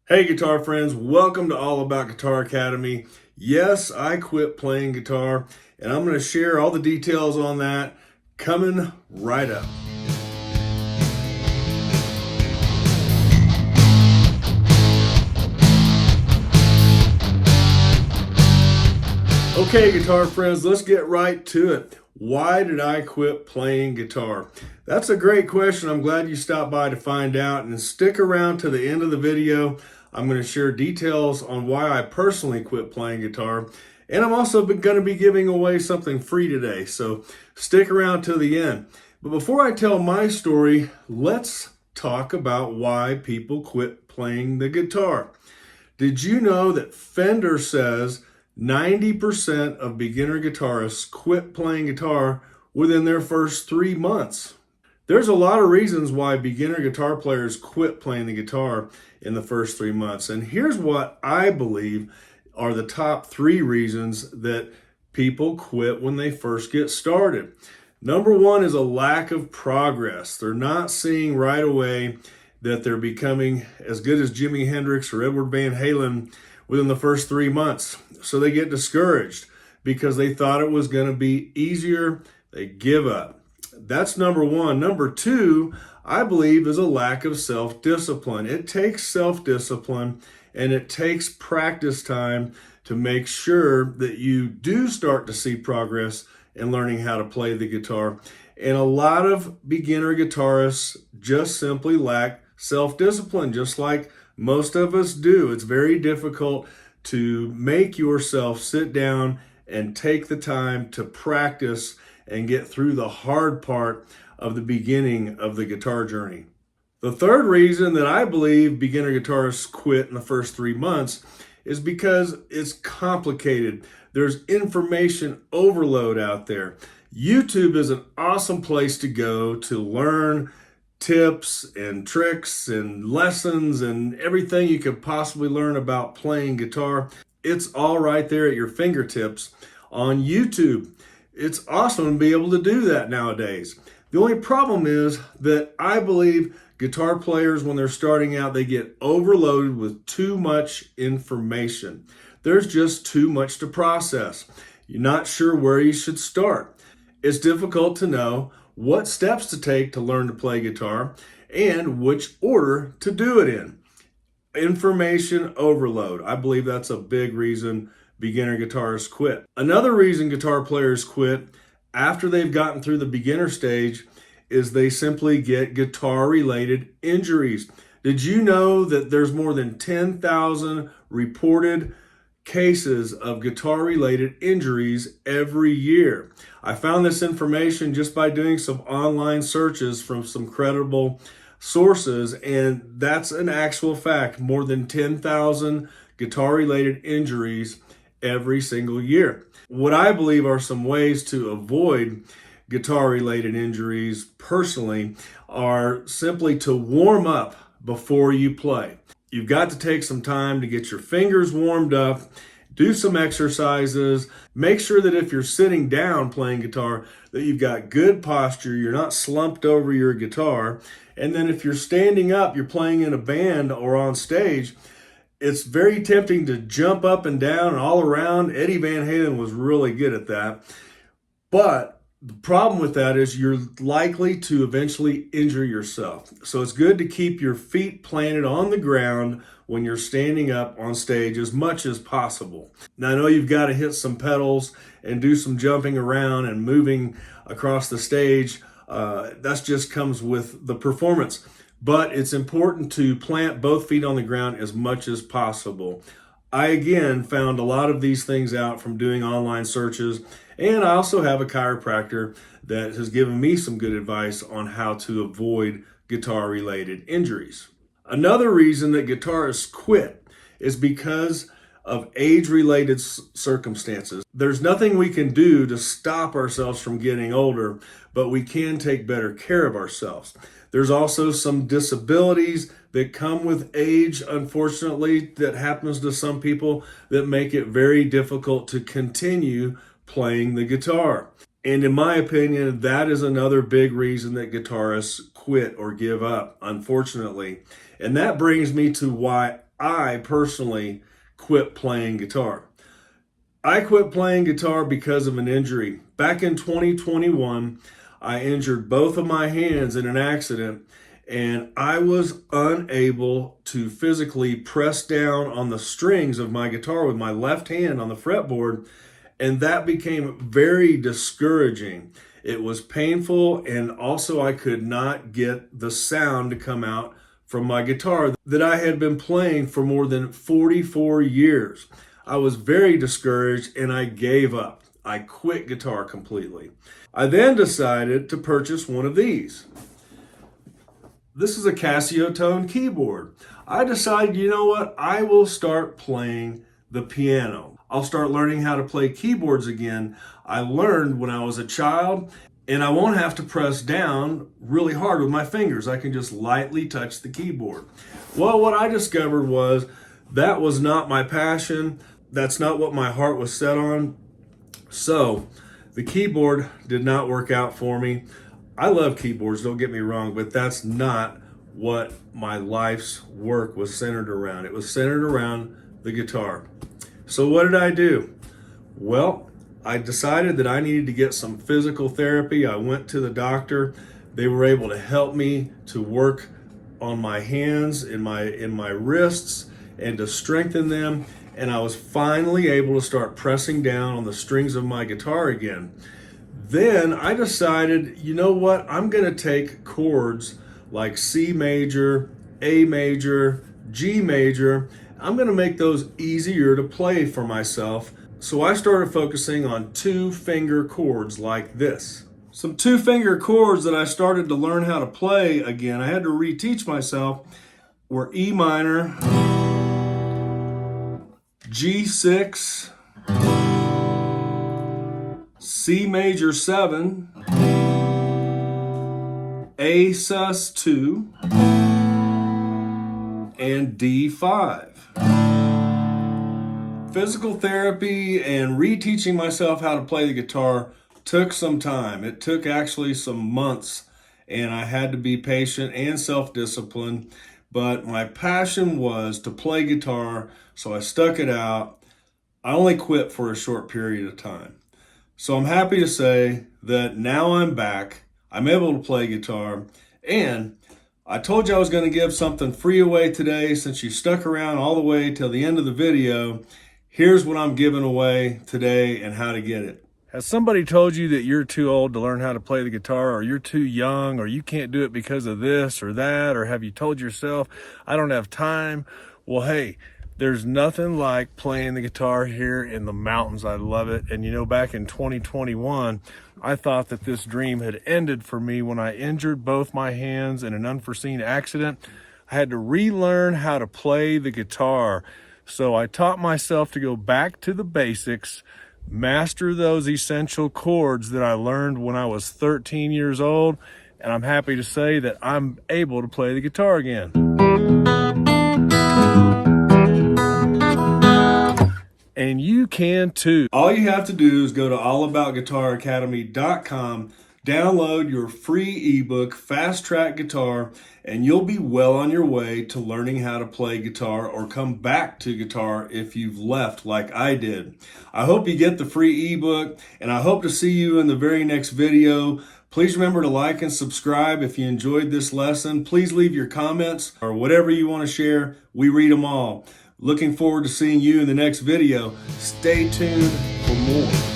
Hey guitar friends, welcome to All About Guitar Academy. Yes, I quit playing guitar and I'm going to share all the details on that coming right up. Okay guitar friends, let's get right to it. Why did I quit playing guitar? That's a great question. I'm glad you stopped by to find out, and stick around to the end of the video. I'm going to share details on why I personally quit playing guitar, and I'm also going to be giving away something free today, so stick around to the end. But before I tell my story, let's talk about why people quit playing the guitar. Did you know that Fender says 90% of beginner guitarists quit playing guitar within their first 3 months? There's a lot of reasons why beginner guitar players quit playing the guitar in the first 3 months. And here's what I believe are the top 3 reasons that people quit when they first get started. Number 1 is a lack of progress. They're not seeing right away that they're becoming as good as Jimi Hendrix or Edward Van Halen within the first 3 months. So they get discouraged because they thought it was going to be easier. They give up. That's number 1. Number 2, I believe, is a lack of self-discipline. It takes self-discipline and it takes practice time to make sure that you do start to see progress in learning how to play the guitar. And a lot of beginner guitarists just simply lack self-discipline, just like most of us do. It's very difficult to make yourself sit down and take the time to practice and get through the hard part of the beginning of the guitar journey. The third reason that I believe beginner guitarists quit in the first 3 months is because it's complicated. There's information overload out there. YouTube is an awesome place to go to learn tips and tricks and lessons and everything you could possibly learn about playing guitar. It's all right there at your fingertips on YouTube. It's awesome to be able to do that nowadays. The only problem is that I believe guitar players, when they're starting out, they get overloaded with too much information. There's just too much to process. You're not sure where you should start. It's difficult to know what steps to take to learn to play guitar and which order to do it in. Information overload. I believe that's a big reason beginner guitarists quit. Another reason guitar players quit after they've gotten through the beginner stage is they simply get guitar-related injuries. Did you know that there's more than 10,000 reported cases of guitar-related injuries every year? I found this information just by doing some online searches from some credible sources, and that's an actual fact. More than 10,000 guitar-related injuries every single year. What I believe are some ways to avoid guitar-related injuries personally are simply to warm up before you play. You've got to take some time to get your fingers warmed up, do some exercises, make sure that if you're sitting down playing guitar, that you've got good posture, you're not slumped over your guitar. And then if you're standing up, you're playing in a band or on stage, it's very tempting to jump up and down and all around. Eddie Van Halen was really good at that. But the problem with that is you're likely to eventually injure yourself. So it's good to keep your feet planted on the ground when you're standing up on stage as much as possible. Now, I know you've got to hit some pedals and do some jumping around and moving across the stage. That just comes with the performance. But it's important to plant both feet on the ground as much as possible. I, again, found a lot of these things out from doing online searches, and I also have a chiropractor that has given me some good advice on how to avoid guitar-related injuries. Another reason that guitarists quit is because of age-related circumstances. There's nothing we can do to stop ourselves from getting older, but we can take better care of ourselves. There's also some disabilities that come with age, unfortunately, that happens to some people that make it very difficult to continue playing the guitar. And in my opinion, that is another big reason that guitarists quit or give up, unfortunately. And that brings me to why I personally quit playing guitar. I quit playing guitar because of an injury. Back in 2021, I injured both of my hands in an accident, and I was unable to physically press down on the strings of my guitar with my left hand on the fretboard, and that became very discouraging. It was painful, and also I could not get the sound to come out from my guitar that I had been playing for more than 44 years. I was very discouraged and I gave up. I quit guitar completely. I then decided to purchase one of these. This is a Casio tone keyboard. I decided, you know what? I will start playing the piano. I'll start learning how to play keyboards again. I learned when I was a child, and I won't have to press down really hard with my fingers. I can just lightly touch the keyboard. Well, what I discovered was that was not my passion. That's not what my heart was set on. So the keyboard did not work out for me. I love keyboards, don't get me wrong, but that's not what my life's work was centered around. It was centered around the guitar. So what did I do? Well, I decided that I needed to get some physical therapy. I went to the doctor. They were able to help me to work on my hands and my wrists and to strengthen them. And I was finally able to start pressing down on the strings of my guitar again. Then I decided, you know what? I'm going to take chords like C major, A major, G major. I'm going to make those easier to play for myself. So I started focusing on 2-finger chords like this. Some 2-finger chords that I started to learn how to play again, I had to reteach myself, were E minor, G6, C major 7, A sus2, and D5. Physical therapy and reteaching myself how to play the guitar took some time. It took actually some months, and I had to be patient and self-disciplined. But my passion was to play guitar, so I stuck it out. I only quit for a short period of time. So I'm happy to say that now I'm back. I'm able to play guitar, and I told you I was going to give something free away today. Since you stuck around all the way till the end of the video, here's what I'm giving away today and how to get it. Has somebody told you that you're too old to learn how to play the guitar, or you're too young, or you can't do it because of this or that, or have you told yourself, I don't have time? Well, hey, there's nothing like playing the guitar here in the mountains. I love it. And you know, back in 2021, I thought that this dream had ended for me when I injured both my hands in an unforeseen accident. I had to relearn how to play the guitar. So I taught myself to go back to the basics, master those essential chords that I learned when I was 13 years old, and I'm happy to say that I'm able to play the guitar again. And you can too. All you have to do is go to allaboutguitaracademy.com, download your free ebook, Fast Track Guitar, and you'll be well on your way to learning how to play guitar or come back to guitar if you've left like I did. I hope you get the free ebook, and I hope to see you in the very next video. Please remember to like and subscribe if you enjoyed this lesson. Please leave your comments or whatever you want to share. We read them all. Looking forward to seeing you in the next video. Stay tuned for more.